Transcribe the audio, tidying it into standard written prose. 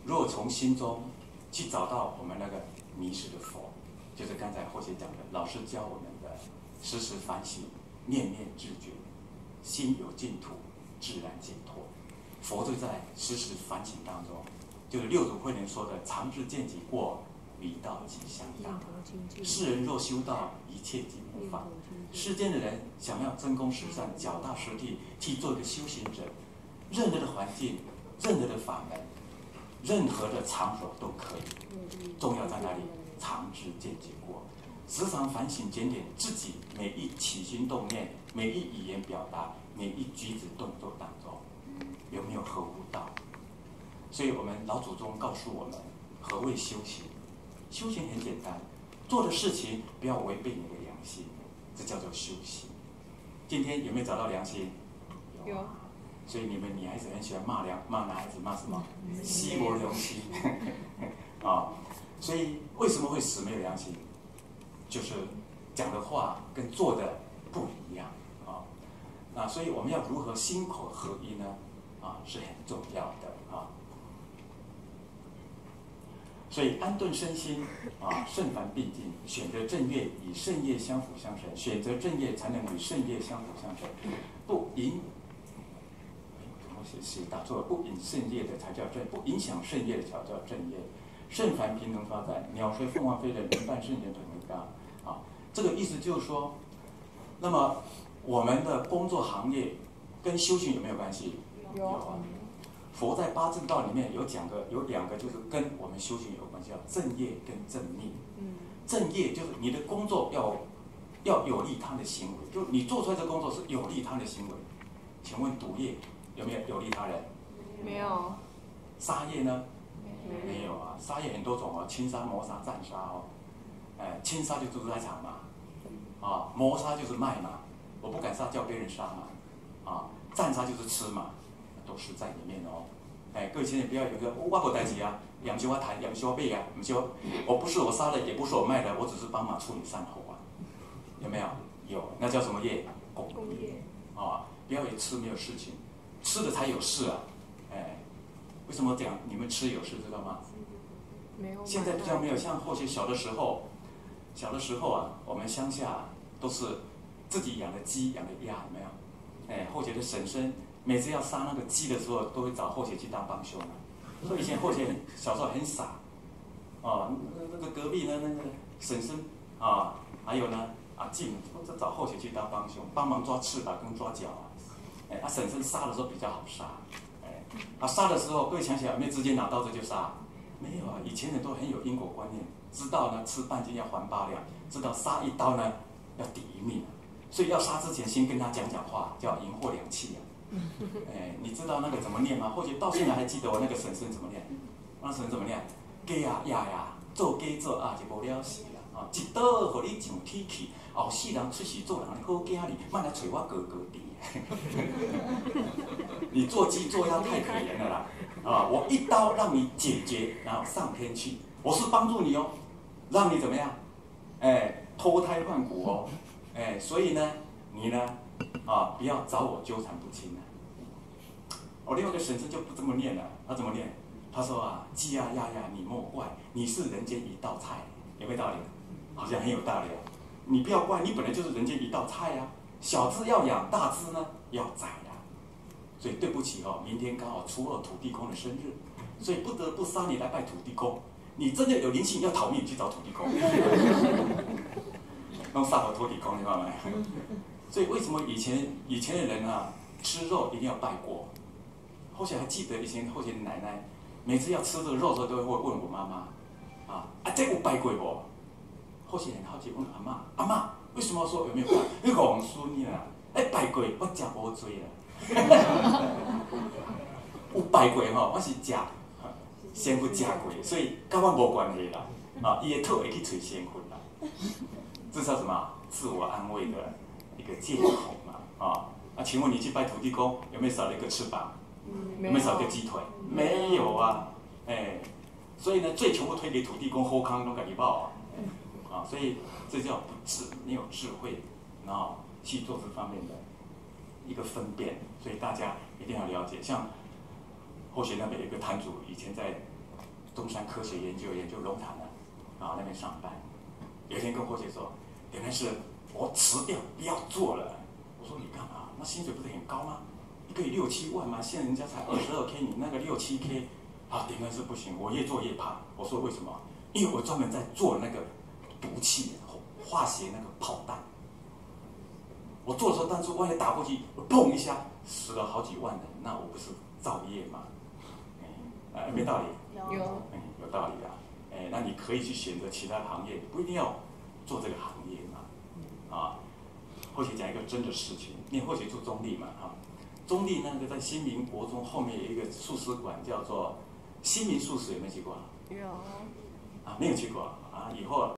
如果从心中去找到我们那个迷失的佛，就是刚才或许讲的，老师教我们的时时反省，念念自觉，心有净土，自然解脱。佛就在时时反省当中，就是六祖慧能说的“常知见己过，离道即相当”。世人若修道，一切即无妨。世间的人想要真功实善，脚踏实地去做一个修行者，任何的环境，任何的法门，任何的场所都可以。重要在哪里？常知见己过，时常反省检点自己每一起心动念，每一语言表达，每一举止动作当中，有没有合乎道？所以我们老祖宗告诉我们，何谓修行？修行很简单，做的事情不要违背你的良心，这叫做修行。今天有没有找到良心？有。所以你们女孩子很喜欢骂男孩子，骂什么？死无良心啊！所以为什么会死没有良心？就是讲的话跟做的不一样啊。那所以我们要如何心口合一呢？啊，是很重要的啊。所以安顿身心啊，圣凡并进，选择正业与圣业相辅相成，选择正业才能与圣业相辅相成。不影，写打错了，不影圣业的才叫正，不影响圣业的才叫正业。圣凡平衡发展，鸟随凤凰飞的人伴圣贤同为纲啊。这个意思就是说，那么我们的工作行业跟修行有没有关系？有啊。佛在八正道里面有两个，就是跟我们修行有关系，叫正业跟正命。正业就是你的工作要有利他的行为，就你做出来的工作是有利他的行为。请问赌业有没有有利他人？没有。杀业呢？没有啊，杀业很多种哦，轻杀、谋杀、战杀哦。轻杀就屠宰场嘛，啊，谋杀就是卖嘛，我不敢杀叫别人杀嘛，啊，战杀就是吃嘛，都是在里面哦。各位亲人不要有一个我无代志啊，养修我谈，养修我背啊，不修，我不是我杀的，也不是我卖的，我只是帮忙处理善后啊，有没有？有，那叫什么业？公业啊，不要以为吃没有事情，吃的才有事啊，为什么讲你们吃有事知道吗？没有。现在比较没有，像或许小的时候啊，我们乡下都是自己养的鸡、养的鸭，有没有？或者的婶婶每次要杀那个鸡的时候，都会找后姐去当帮凶啊。所以以前后姐小时候很傻，哦，那个隔壁呢那个婶婶啊，还有呢阿静，都找后姐去当帮凶，帮忙抓翅膀跟抓脚啊。婶婶杀的时候比较好杀。杀的时候，各位想想有没有直接拿刀子就杀？没有啊，以前人都很有因果观念，知道呢吃半斤要还8两，知道杀一刀呢要抵一命，所以要杀之前先跟他讲话，叫银货两讫啊。你知道那个怎么念吗？或者到现在还记得我那个婶婶怎么念？那婶婶怎么念？鸡啊呀呀，做鸡做鸭就无了事啦。啊，一刀互你上天去，后世人出世做人的好囝儿，莫来找我哥哥弟。你做鸡做鸭太可怜了啦！啊，我一刀让你解决，然后上天去。我是帮助你哦，让你怎么样？脱胎换骨哦。所以呢，你呢，不要找我纠缠不清了。我另外一个婶婶就不这么念了，她怎么念？她说啊，鸡啊鸭呀，你莫怪，你是人间一道菜，有没有道理？好像很有道理啊。你不要怪，你本来就是人间一道菜啊。小只要养，大只呢要宰呀。所以对不起哦，明天刚好初2土地公的生日，所以不得不杀你来拜土地公。你真的有灵性要逃命去找土地公，弄杀我土地公，你知道吗？所以为什么以前的人啊，吃肉一定要拜过？或许还记得以前后前奶奶每次要吃这个肉的时候，都会问我妈妈这有拜过不？后前很好奇问阿嬷，为什么说有没有拜？你戆孙呀，拜过，我食无多啦。有拜过吼，我是食仙佛食过，所以跟我无关系啦。伊的肚会去找仙佛啦。这叫什么？自我安慰的一个借口嘛。请问你去拜土地公，有没有少了一个翅膀？有没有少一个鸡腿？没有啊。所以呢，最全部推给土地公，后康都给你报啊。所以这叫不智，你有智慧，然后去做这方面的一个分辨。所以大家一定要了解，像后学那边有一个坛主，以前在中山科学研究龙潭的那边上班。有一天跟霍姐说，原来是我辞掉不要做了。我说你干嘛？那薪水不是很高吗？一个月6、7万吗？现在人家才22K， 你那个6、7K， 点根是不行，我越做越怕。我说为什么？因为我专门在做那个毒气化学那个炮弹。我做的时候，弹珠万一打过去，砰一下死了好几万人，那我不是造业吗？没道理。有。有道理的。那你可以去选择其他行业，不一定要做这个行业嘛。或许讲一个真的事情，你或许住中立嘛，中立那个在新民国中后面有一个素食馆，叫做新民素食，有没有去过？有。没有去过以后。